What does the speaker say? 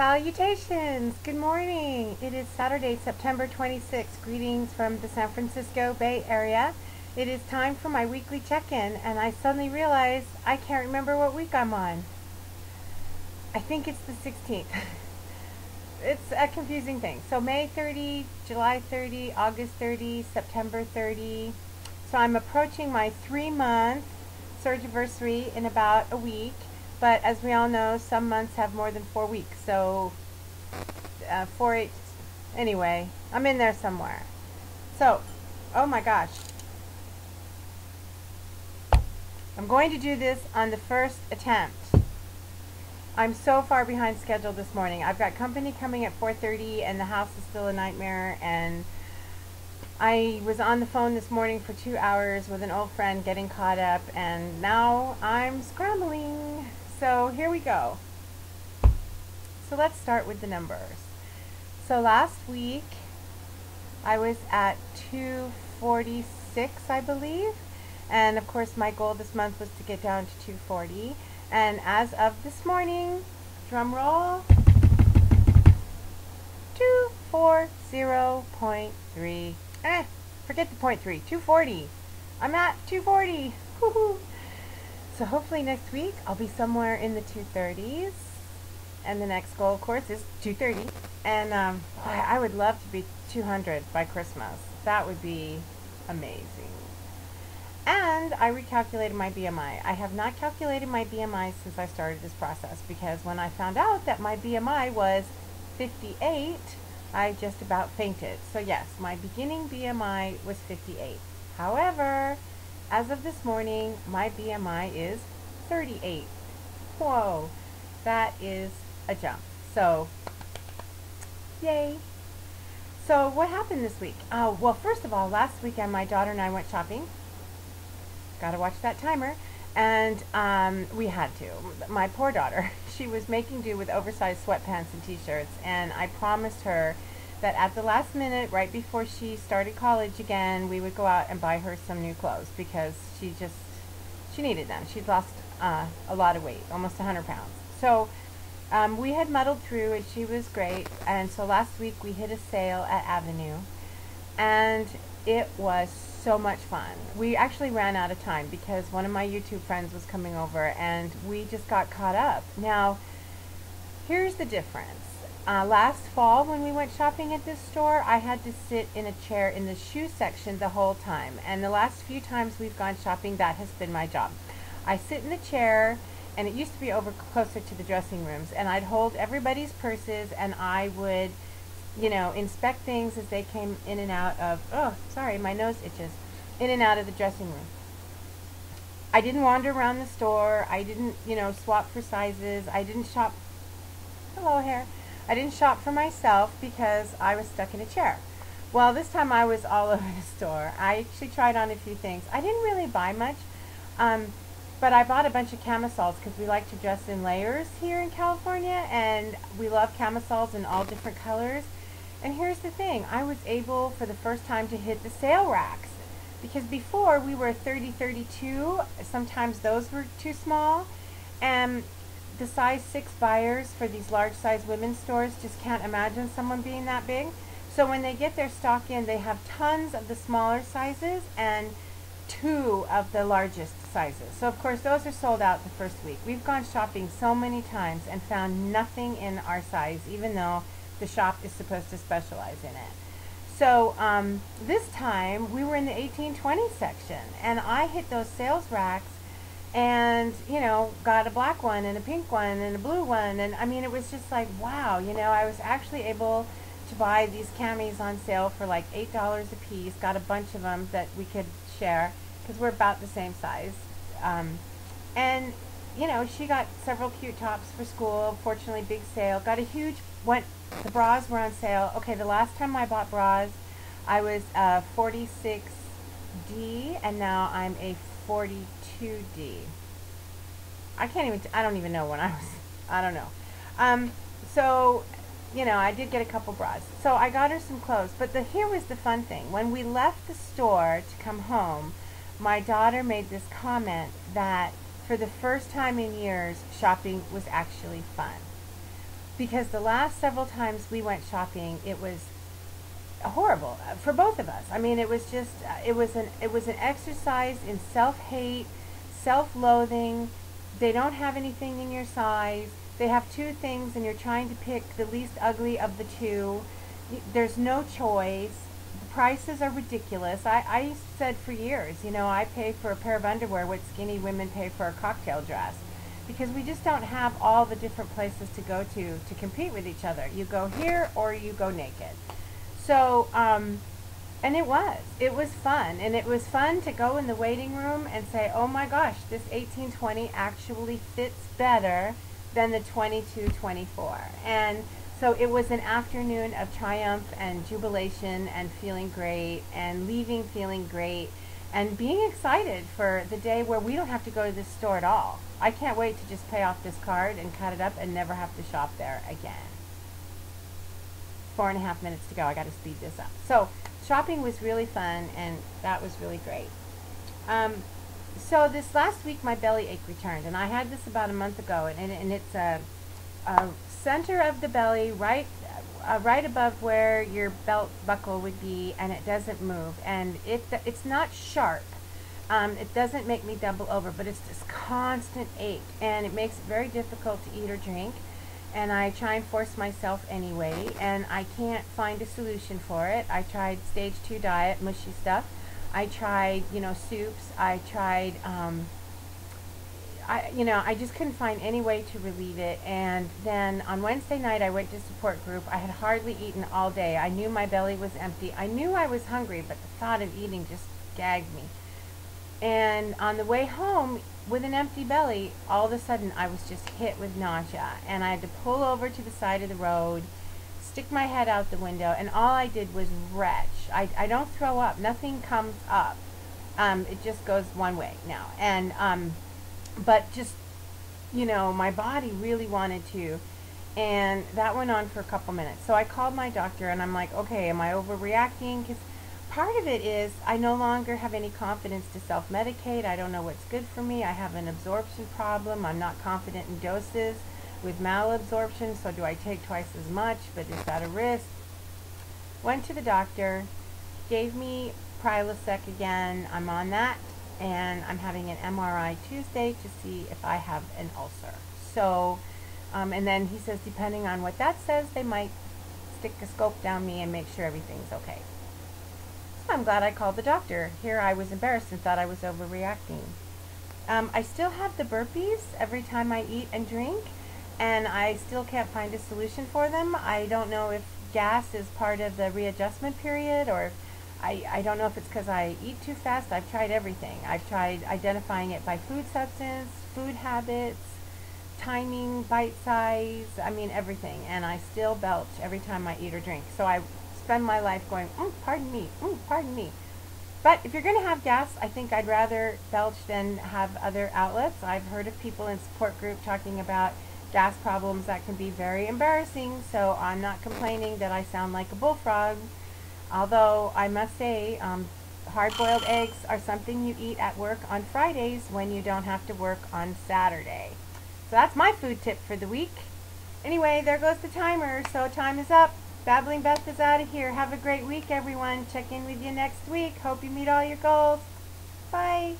Salutations! Good morning! It is Saturday, September 26th. Greetings from the San Francisco Bay Area. It is time for my weekly check-in, and I suddenly realized I can't remember what week I'm on. I think it's the 16th. It's a confusing thing. So May 30, July 30, August 30, September 30. So I'm approaching my 3-month surgiversary in about a week. But as we all know, some months have more than 4 weeks. So 4-8, anyway, I'm in there somewhere. So, oh my gosh. I'm going to do this on the first attempt. I'm so far behind schedule this morning. I've got company coming at 4:30 and the house is still a nightmare, and I was on the phone this morning for 2 hours with an old friend getting caught up, and now I'm scrambling. So here we go. So let's start with the numbers. So last week I was at 246, I believe, and of course my goal this month was to get down to 240. And as of this morning, drum roll, 240.3. Forget the 0.3, 240. I'm at 240. Woohoo! So hopefully next week I'll be somewhere in the 230s. And the next goal, of course, is 230. And I would love to be 200 by Christmas. That would be amazing. And I recalculated my BMI. I have not calculated my BMI since I started this process, because when I found out that my BMI was 58, I just about fainted. So yes, my beginning BMI was 58. However, as of this morning, my BMI is 38. Whoa, that is a jump. So, yay. So what happened this week? Well, first of all, last weekend my daughter and I went shopping. Gotta watch that timer. And we had to. My poor daughter, she was making do with oversized sweatpants and t-shirts, and I promised her that at the last minute, right before she started college again, we would go out and buy her some new clothes, because she needed them. She'd lost a lot of weight, almost 100 pounds. So we had muddled through, and she was great. And so last week we hit a sale at Avenue, and it was so much fun. We actually ran out of time because one of my YouTube friends was coming over, and we just got caught up. Now, here's the difference. Last fall when we went shopping at this store, I had to sit in a chair in the shoe section the whole time. And the last few times we've gone shopping, that has been my job. I sit in the chair, and it used to be over closer to the dressing rooms, and I'd hold everybody's purses, and I would, inspect things as they came in and out of, oh, sorry, my nose itches, in and out of the dressing room. I didn't wander around the store. I didn't, swap for sizes. I didn't shop, hello hair. I didn't shop for myself because I was stuck in a chair. Well, this time I was all over the store. I actually tried on a few things. I didn't really buy much, but I bought a bunch of camisoles because we like to dress in layers here in California, and we love camisoles in all different colors. And here's the thing, I was able for the first time to hit the sale racks, because before we were 30-32, sometimes those were too small, and the size 6 buyers for these large size women's stores just can't imagine someone being that big. So when they get their stock in, they have tons of the smaller sizes and 2 of the largest sizes. So of course those are sold out the first week. We've gone shopping so many times and found nothing in our size, even though the shop is supposed to specialize in it. So this time we were in the 18-20 section, and I hit those sales racks and got a black one and a pink one and a blue one, and I mean, it was just like, wow, I was actually able to buy these camis on sale for like $8 a piece. Got a bunch of them that we could share because we're about the same size, and she got several cute tops for school. Fortunately, big sale. Got a huge the bras were on sale. Okay, the last time I bought bras, I was 46D, and now I'm a 42D. I don't even know when I don't know. So, I did get a couple bras. So I got her some clothes. But here was the fun thing. When we left the store to come home, my daughter made this comment that for the first time in years, shopping was actually fun. because the last several times we went shopping, it was horrible for both of us. I mean, it was just it was an exercise in self-hate, self-loathing. They don't have anything in your size. They have two things and you're trying to pick the least ugly of the two. There's no choice. The prices are ridiculous. I said for years, you know, I pay for a pair of underwear what skinny women pay for a cocktail dress, because we just don't have all the different places to go to compete with each other. You go here or you go naked. So, and it was fun. And it was fun to go in the waiting room and say, oh my gosh, this 1820 actually fits better than the 2224. And so it was an afternoon of triumph and jubilation and feeling great and leaving feeling great and being excited for the day where we don't have to go to this store at all. I can't wait to just pay off this card and cut it up and never have to shop there again. 4.5 minutes to go. I got to speed this up. So shopping was really fun, and that was really great. So this last week my belly ache returned, and I had this about a month ago, and it's a center of the belly, right above where your belt buckle would be, and it doesn't move, and it's not sharp. It doesn't make me double over, but it's this constant ache, and it makes it very difficult to eat or drink. And I try and force myself anyway, and I can't find a solution for it. I tried stage 2 diet, mushy stuff. I tried, you know, soups. I tried, I just couldn't find any way to relieve it. And then on Wednesday night, I went to support group. I had hardly eaten all day. I knew my belly was empty. I knew I was hungry, but the thought of eating just gagged me. And on the way home, with an empty belly, all of a sudden I was just hit with nausea, and I had to pull over to the side of the road, stick my head out the window, and all I did was retch. I don't throw up. Nothing comes up. It just goes one way now. And but just, you know, my body really wanted to, and that went on for a couple minutes. So I called my doctor, and I'm like, okay, am I overreacting? Because part of it is I no longer have any confidence to self-medicate. I don't know what's good for me. I have an absorption problem. I'm not confident in doses with malabsorption, so do I take twice as much? But is that a risk? Went to the doctor, gave me Prilosec again. I'm on that, and I'm having an MRI Tuesday to see if I have an ulcer. So, and then he says, depending on what that says, they might stick a scope down me and make sure everything's okay. I'm glad I called the doctor. Here I was embarrassed and thought I was overreacting. I still have the burpees every time I eat and drink, and I still can't find a solution for them. I don't know if gas is part of the readjustment period, or if I don't know if it's because I eat too fast. I've tried everything. I've tried identifying it by food substance, food habits, timing, bite size, I mean everything, and I still belch every time I eat or drink. So I spend my life going, pardon me, pardon me. But if you're going to have gas, I think I'd rather belch than have other outlets. I've heard of people in support group talking about gas problems that can be very embarrassing, so I'm not complaining that I sound like a bullfrog. Although I must say, hard-boiled eggs are something you eat at work on Fridays when you don't have to work on Saturday. So that's my food tip for the week. Anyway, there goes the timer, so time is up. Babbling Beth is out of here. Have a great week, everyone. Check in with you next week. Hope you meet all your goals. Bye.